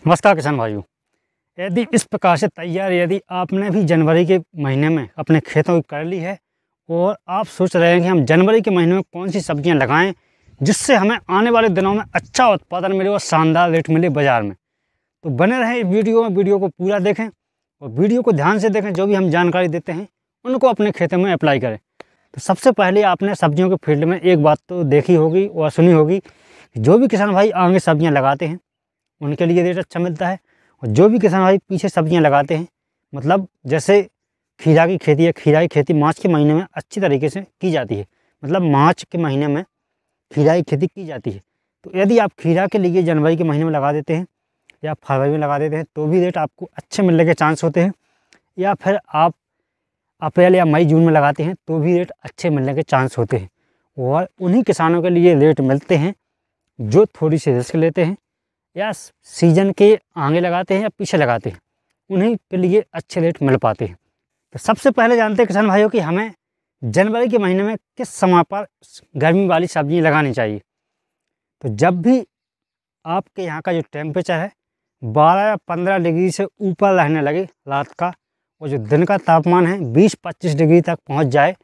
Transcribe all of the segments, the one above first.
नमस्कार किसान भाइयों। यदि इस प्रकार से तैयार यदि आपने भी जनवरी के महीने में अपने खेतों की कर ली है और आप सोच रहे हैं कि हम जनवरी के महीने में कौन सी सब्जियां लगाएं जिससे हमें आने वाले दिनों में अच्छा उत्पादन मिले और शानदार रेट मिले बाज़ार में, तो बने रहें इस वीडियो में। वीडियो को पूरा देखें और वीडियो को ध्यान से देखें। जो भी हम जानकारी देते हैं उनको अपने खेतों में अप्लाई करें। तो सबसे पहले आपने सब्जियों के फील्ड में एक बात तो देखी होगी और सुनी होगी, जो भी किसान भाई आगे सब्जियाँ लगाते हैं उनके लिए रेट अच्छा मिलता है, और जो भी किसान भाई पीछे सब्जियां लगाते हैं, मतलब जैसे खीरा की खेती है, खीरा की खेती मार्च के महीने में अच्छी तरीके से की जाती है। मतलब मार्च के महीने में खीरा की खेती की जाती है। तो यदि आप खीरा के लिए जनवरी के महीने में लगा देते हैं या फरवरी में लगा देते हैं तो भी रेट आपको अच्छे मिलने के चांस होते हैं, या फिर आप अप्रैल या मई जून में लगाते हैं तो भी रेट अच्छे मिलने के चांस होते हैं। और उन्हीं किसानों के लिए रेट मिलते हैं जो थोड़ी सी रिस्क लेते हैं या सीजन के आगे लगाते हैं या पीछे लगाते हैं, उन्हीं के लिए अच्छे रेट मिल पाते हैं। तो सबसे पहले जानते हैं किसान भाइयों कि हमें जनवरी के महीने में किस समय पर गर्मी वाली सब्जियां लगानी चाहिए। तो जब भी आपके यहाँ का जो टेम्परेचर है 12 या 15 डिग्री से ऊपर रहने लगे रात का, और जो दिन का तापमान है 20-25 डिग्री तक पहुँच जाए,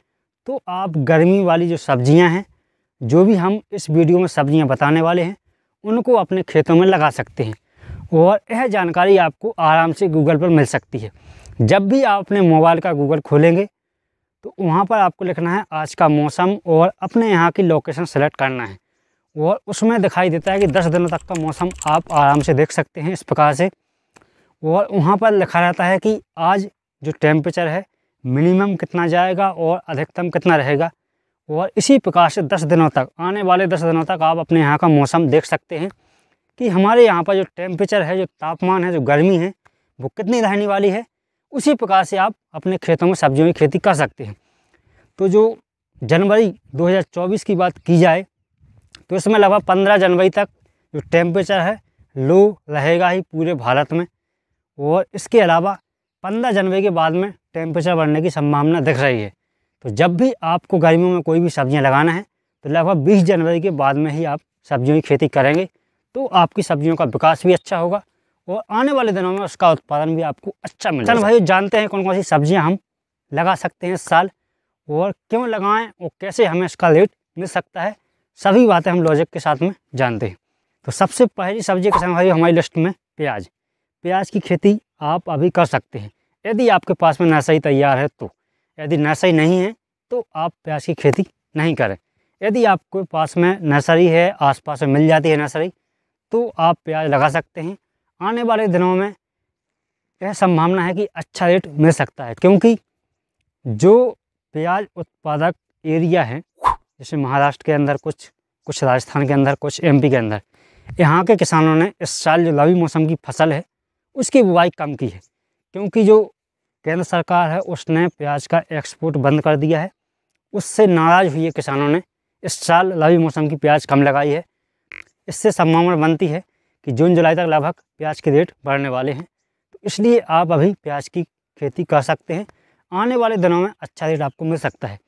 तो आप गर्मी वाली जो सब्जियाँ हैं, जो भी हम इस वीडियो में सब्जियाँ बताने वाले हैं, उनको अपने खेतों में लगा सकते हैं। और यह जानकारी आपको आराम से गूगल पर मिल सकती है। जब भी आप अपने मोबाइल का गूगल खोलेंगे तो वहाँ पर आपको लिखना है आज का मौसम और अपने यहाँ की लोकेशन सेलेक्ट करना है, और उसमें दिखाई देता है कि 10 दिनों तक का मौसम आप आराम से देख सकते हैं इस प्रकार से। और वहाँ पर लिखा रहता है कि आज जो टेम्परेचर है मिनिमम कितना जाएगा और अधिकतम कितना रहेगा। और इसी प्रकार से 10 दिनों तक, आने वाले 10 दिनों तक आप अपने यहाँ का मौसम देख सकते हैं कि हमारे यहाँ पर जो टेम्परेचर है, जो तापमान है, जो गर्मी है, वो कितनी रहने वाली है। उसी प्रकार से आप अपने खेतों में सब्जियों की खेती कर सकते हैं। तो जो जनवरी 2024 की बात की जाए तो इसमें लगभग 15 जनवरी तक जो टेम्परेचर है लो रहेगा ही पूरे भारत में, और इसके अलावा 15 जनवरी के बाद में टेम्परेचर बढ़ने की संभावना दिख रही है। तो जब भी आपको गर्मियों में कोई भी सब्जियां लगाना है तो लगभग 20 जनवरी के बाद में ही आप सब्जियों की खेती करेंगे, तो आपकी सब्जियों का विकास भी अच्छा होगा और आने वाले दिनों में उसका उत्पादन भी आपको अच्छा मिलेगा। चल भाई, जानते हैं कौन कौन सी सब्जियां हम लगा सकते हैं इस साल, और क्यों लगाएं और कैसे हमें इसका रेट मिल सकता है। सभी बातें हम लॉजिक के साथ में जानते हैं। तो सबसे पहली सब्जी किसान भाई हमारी लिस्ट में प्याज। प्याज की खेती आप अभी कर सकते हैं यदि आपके पास में नर्सरी तैयार है तो। यदि नर्सरी नहीं है तो आप प्याज की खेती नहीं करें। यदि आपके पास में नर्सरी है, आसपास में मिल जाती है नर्सरी, तो आप प्याज लगा सकते हैं। आने वाले दिनों में यह संभावना है कि अच्छा रेट मिल सकता है, क्योंकि जो प्याज उत्पादक एरिया है, जैसे महाराष्ट्र के अंदर कुछ राजस्थान के अंदर, कुछ एमपी के अंदर, यहाँ के किसानों ने इस साल जो रबी मौसम की फसल है उसकी बुवाई कम की है, क्योंकि जो केंद्र सरकार है उसने प्याज का एक्सपोर्ट बंद कर दिया है। उससे नाराज़ हुए किसानों ने इस साल रबी मौसम की प्याज कम लगाई है। इससे संभावना बनती है कि जून जुलाई तक लगभग प्याज के रेट बढ़ने वाले हैं। तो इसलिए आप अभी प्याज की खेती कर सकते हैं। आने वाले दिनों में अच्छा रेट आपको मिल सकता है।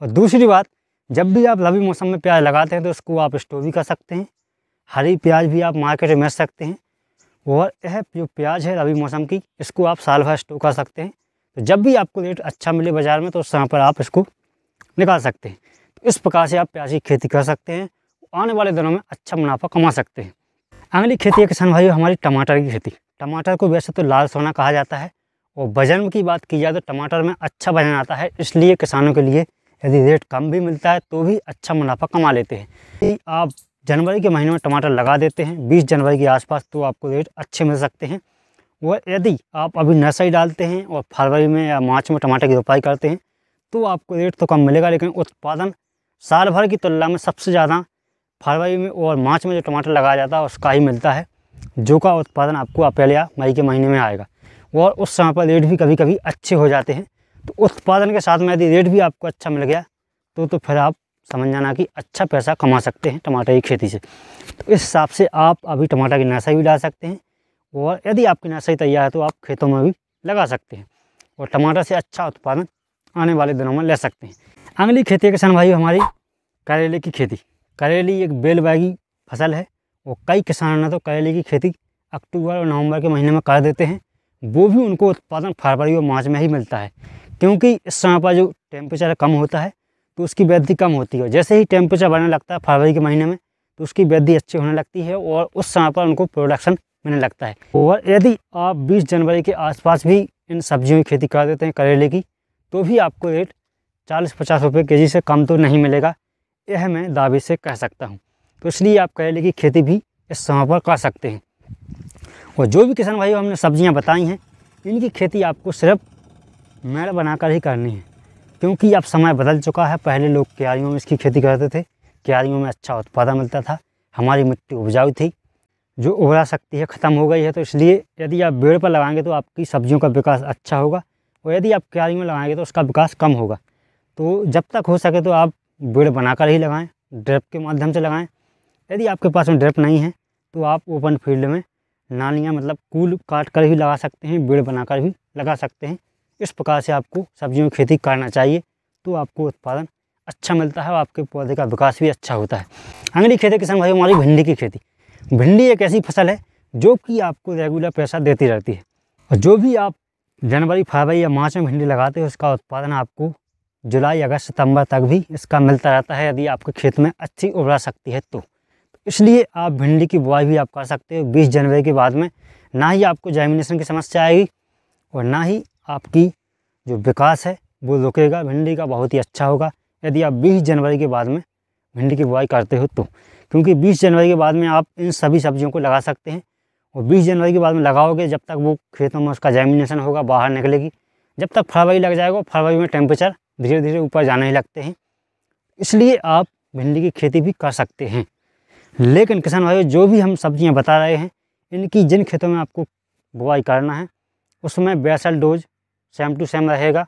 और दूसरी बात, जब भी आप रबी मौसम में प्याज लगाते हैं तो उसको आप स्टोर भी कर सकते हैं। हरी प्याज भी आप मार्केट में बेच सकते हैं, और यह जो प्याज है रबी मौसम की, इसको आप साल भर स्टोर कर सकते हैं। तो जब भी आपको रेट अच्छा मिले बाज़ार में तो उस समय पर आप इसको निकाल सकते हैं। तो इस प्रकार से आप प्याज की खेती कर सकते हैं, आने वाले दिनों में अच्छा मुनाफा कमा सकते हैं। अगली खेती है किसान भाइयों हमारी टमाटर की खेती। टमाटर को वैसे तो लाल सोना कहा जाता है, और वजन की बात की जाए तो टमाटर में अच्छा वजन आता है। इसलिए किसानों के लिए यदि रेट कम भी मिलता है तो भी अच्छा मुनाफा कमा लेते हैं। यदि आप जनवरी के महीने में टमाटर लगा देते हैं 20 जनवरी के आसपास, तो आपको रेट अच्छे मिल सकते हैं। और यदि आप अभी नर्सरी डालते हैं और फरवरी में या मार्च में टमाटर की रोपाई करते हैं तो आपको रेट तो कम मिलेगा, लेकिन उत्पादन साल भर की तुलना में सबसे ज़्यादा फरवरी में और मार्च में जो टमाटर लगाया जाता है उसका ही मिलता है, जो का उत्पादन आपको अप्रैल या मई के महीने में आएगा। और उस समय पर रेट भी कभी कभी अच्छे हो जाते हैं। तो उत्पादन के साथ में यदि रेट भी आपको अच्छा मिल गया तो फिर आप समझ जाना कि अच्छा पैसा कमा सकते हैं टमाटर की खेती से। तो इस हिसाब से आप अभी टमाटर की नर्सरी भी डाल सकते हैं, और यदि आपकी नर्सरी तैयार है तो आप खेतों में भी लगा सकते हैं, और टमाटर से अच्छा उत्पादन आने वाले दिनों में ले सकते हैं। अगली खेती है किसान भाई हमारी करेले की खेती। करेली एक बेलबैगी फसल है, और कई किसानों ने तो करेले की खेती अक्टूबर और नवंबर के महीने में कर देते हैं, वो भी उनको उत्पादन फरवरी और मार्च में ही मिलता है, क्योंकि इस समय पर जो टेम्परेचर कम होता है तो उसकी वृद्धि कम होती है। जैसे ही टेम्परेचर बढ़ने लगता है फरवरी के महीने में तो उसकी वृद्धि अच्छी होने लगती है और उस समय पर उनको प्रोडक्शन मिलने लगता है। और यदि आप 20 जनवरी के आसपास भी इन सब्जियों की खेती कर देते हैं करेले की, तो भी आपको रेट 40-50 रुपये केजी से कम तो नहीं मिलेगा, यह मैं दावे से कह सकता हूँ। तो इसलिए आप करेले की खेती भी इस समय पर कर सकते हैं। और जो भी किसान भाइयों हमने सब्जियां बताई हैं, इनकी खेती आपको सिर्फ मेड़ बनाकर ही करनी है, क्योंकि अब समय बदल चुका है। पहले लोग क्यारियों में इसकी खेती करते थे, क्यारियों में अच्छा उत्पादन मिलता था, हमारी मिट्टी उपजाऊ थी, जो उर्वरा शक्ति है ख़त्म हो गई है। तो इसलिए यदि आप बेड़ पर लगाएंगे तो आपकी सब्जियों का विकास अच्छा होगा, और यदि आप क्यारी में लगाएंगे तो उसका विकास कम होगा। तो जब तक हो सके तो आप बेड़ बनाकर ही लगाएं, ड्रिप के माध्यम से लगाएं। यदि आपके पास में ड्रिप नहीं है तो आप ओपन फील्ड में नालियाँ मतलब कूल काट कर भी लगा सकते हैं, बेड़ बनाकर भी लगा सकते हैं। इस प्रकार से आपको सब्जियों की खेती करना चाहिए, तो आपको उत्पादन अच्छा मिलता है और आपके पौधे का विकास भी अच्छा होता है। अगली खेती किसान भाई हमारी भिंडी की खेती। भिंडी एक ऐसी फसल है जो कि आपको रेगुलर पैसा देती रहती है, और जो भी आप जनवरी फरवरी या मार्च में भिंडी लगाते हो उसका उत्पादन आपको जुलाई अगस्त सितंबर तक भी इसका मिलता रहता है, यदि आपके खेत में अच्छी उर्वरा शक्ति है तो। इसलिए आप भिंडी की बुआई भी आप कर सकते हो 20 जनवरी के बाद में। ना ही आपको जर्मिनेशन की समस्या आएगी और ना ही आपकी जो विकास है वो रुकेगा, भिंडी का बहुत ही अच्छा होगा यदि आप 20 जनवरी के बाद में भिंडी की बुआई करते हो तो। क्योंकि 20 जनवरी के बाद में आप इन सभी सब्जियों को लगा सकते हैं, और 20 जनवरी के बाद में लगाओगे जब तक वो खेतों में उसका जर्मिनेशन होगा, बाहर निकलेगी, जब तक फरवरी लग जाएगा। फरवरी में टेम्परेचर धीरे धीरे ऊपर जाने ही लगते हैं, इसलिए आप भिंडी की खेती भी कर सकते हैं। लेकिन किसान भाइयों जो भी हम सब्जियां बता रहे हैं, इनकी जिन खेतों में आपको बुआई करना है उसमें basal dose same to same रहेगा।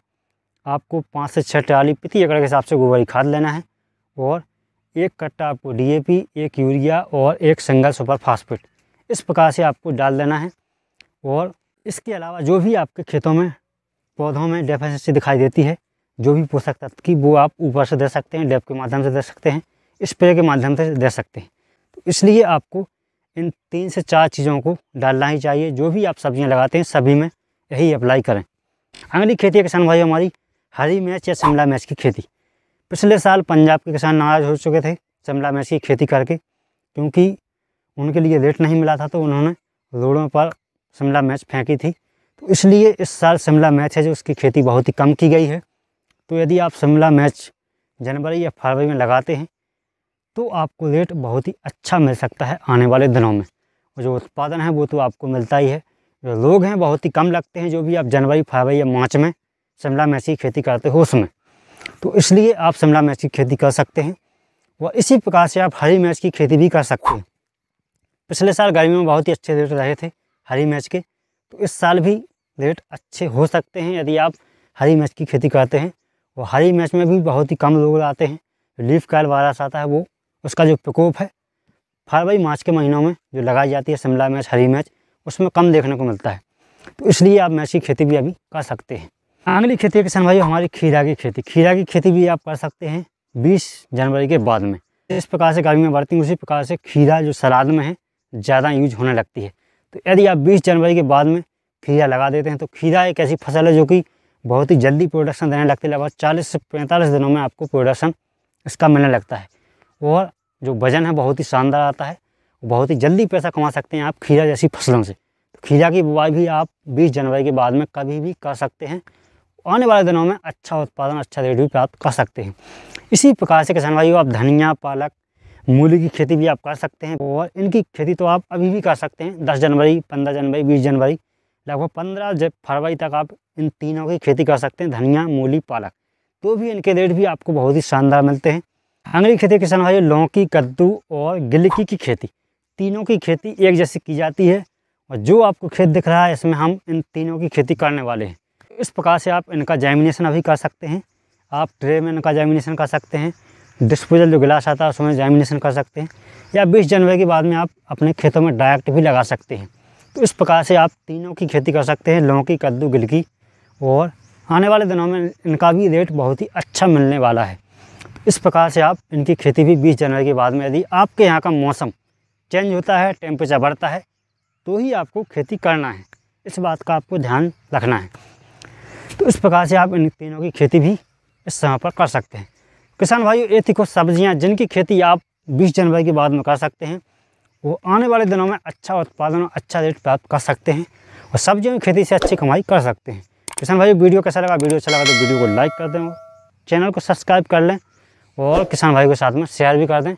आपको 5 से 6 ट्राली प्रति एकड़ के हिसाब से गोबर खाद लेना है, और 1 कट्टा आपको DAP, 1 यूरिया और 1 सिंगल सुपर फास्फेट इस प्रकार से आपको डाल देना है। और इसके अलावा जो भी आपके खेतों में पौधों में डेफिशिएंसी दिखाई देती है, जो भी पोषक तत्व की, वो आप ऊपर से दे सकते हैं, ड्रिप के माध्यम से दे सकते हैं, स्प्रे के माध्यम से दे सकते हैं। तो इसलिए आपको इन 3 से 4 चीज़ों को डालना ही चाहिए। जो भी आप सब्जियां लगाते हैं सभी में यही अप्लाई करें। अगली खेती है किसान भाई हमारी हरी मिर्च या शिमला मिर्च की खेती। पिछले साल पंजाब के किसान नाराज़ हो चुके थे शिमला मिर्च की खेती करके, क्योंकि उनके लिए रेट नहीं मिला था, तो उन्होंने रोडों पर शिमला मिर्च फेंकी थी। तो इसलिए इस साल शिमला मिर्च है जो उसकी खेती बहुत ही कम की गई है। तो यदि आप शिमला मिर्च जनवरी या फरवरी में लगाते हैं तो आपको रेट बहुत ही अच्छा मिल सकता है आने वाले दिनों में, और जो उत्पादन है वो तो आपको मिलता ही है। जो लोग हैं बहुत ही कम लगते हैं जो भी आप जनवरी फरवरी या मार्च में शिमला मिर्च की खेती करते हो उसमें। तो इसलिए आप शिमला मिर्च की खेती कर सकते हैं, और इसी प्रकार से आप हरी मिर्च की खेती भी कर सकते हैं। पिछले साल गर्मियों में बहुत ही अच्छे रेट रहे थे हरी मिर्च के, तो इस साल भी रेट अच्छे हो सकते हैं यदि आप हरी मिर्च की खेती करते हैं। और हरी मिर्च में भी बहुत ही कम लोग आते हैं, लीफ कर्ल वायरस आता है, वो उसका जो प्रकोप है फरवरी मार्च के महीनों में जो लगाई जाती है शिमला मिर्च हरी मिर्च, उसमें कम देखने को मिलता है। तो इसलिए आप मिर्च की खेती भी अभी कर सकते हैं। अगली खेती है किसान भाई हमारी खीरा की खेती। खीरा की खेती भी आप कर सकते हैं 20 जनवरी के बाद में। इस प्रकार से गर्मियाँ बढ़ती हैं उसी प्रकार से खीरा जो सलाद में है ज़्यादा यूज होने लगती है। तो यदि आप 20 जनवरी के बाद में खीरा लगा देते हैं तो खीरा एक ऐसी फसल है जो कि बहुत ही जल्दी प्रोडक्शन देने लगती है। लगभग 40 से 45 दिनों में आपको प्रोडक्शन इसका मिलने लगता है, और जो वज़न है बहुत ही शानदार आता है। बहुत ही जल्दी पैसा कमा सकते हैं आप खीरा जैसी फसलों से। तो खीरा की बुआई भी आप 20 जनवरी के बाद में कभी भी कर सकते हैं, आने वाले दिनों में अच्छा उत्पादन अच्छा रेट भी प्राप्त कर सकते हैं। इसी प्रकार से किसान भाइयों आप धनिया पालक मूली की खेती भी आप कर सकते हैं, और इनकी खेती तो आप अभी भी कर सकते हैं 10 जनवरी 15 जनवरी 20 जनवरी लगभग 15 फरवरी तक आप इन तीनों की खेती कर सकते हैं, धनिया मूली पालक। तो भी इनके रेट भी आपको बहुत ही शानदार मिलते हैं। अगली खेती किसान भाइयों लौकी कद्दू और गिलकी की खेती। तीनों की खेती एक जैसी की जाती है, और जो आपको खेत दिख रहा है इसमें हम इन तीनों की खेती करने वाले हैं। इस प्रकार से आप इनका जर्मिनेशन अभी कर सकते हैं, आप ट्रे में इनका जर्मिनेशन कर सकते हैं, डिस्पोजल जो गिलास आता है उसमें जर्मिनेशन कर सकते हैं, या 20 जनवरी के बाद में आप अपने खेतों में डायरेक्ट भी लगा सकते हैं। तो इस प्रकार से आप तीनों की खेती कर सकते हैं, लौकी कद्दू गिलकी, और आने वाले दिनों में इनका भी रेट बहुत ही अच्छा मिलने वाला है। इस प्रकार से आप इनकी खेती भी 20 जनवरी के बाद में, यदि आपके यहाँ का मौसम चेंज होता है, टेम्परेचर बढ़ता है, तो ही आपको खेती करना है। इस बात का आपको ध्यान रखना है। तो इस प्रकार से आप इन तीनों की खेती भी इस समय पर कर सकते हैं। किसान भाइयों, ये थी कुछ सब्जियाँ जिनकी खेती आप 20 जनवरी के बाद में कर सकते हैं। वो आने वाले दिनों में अच्छा उत्पादन और अच्छा रेट प्राप्त कर सकते हैं और सब्जियों की खेती से अच्छी कमाई कर सकते हैं। किसान भाई, वीडियो कैसा लगा? वीडियो अच्छा लगा तो वीडियो को लाइक कर दें, चैनल को सब्सक्राइब कर लें और किसान भाई के साथ में शेयर भी कर दें।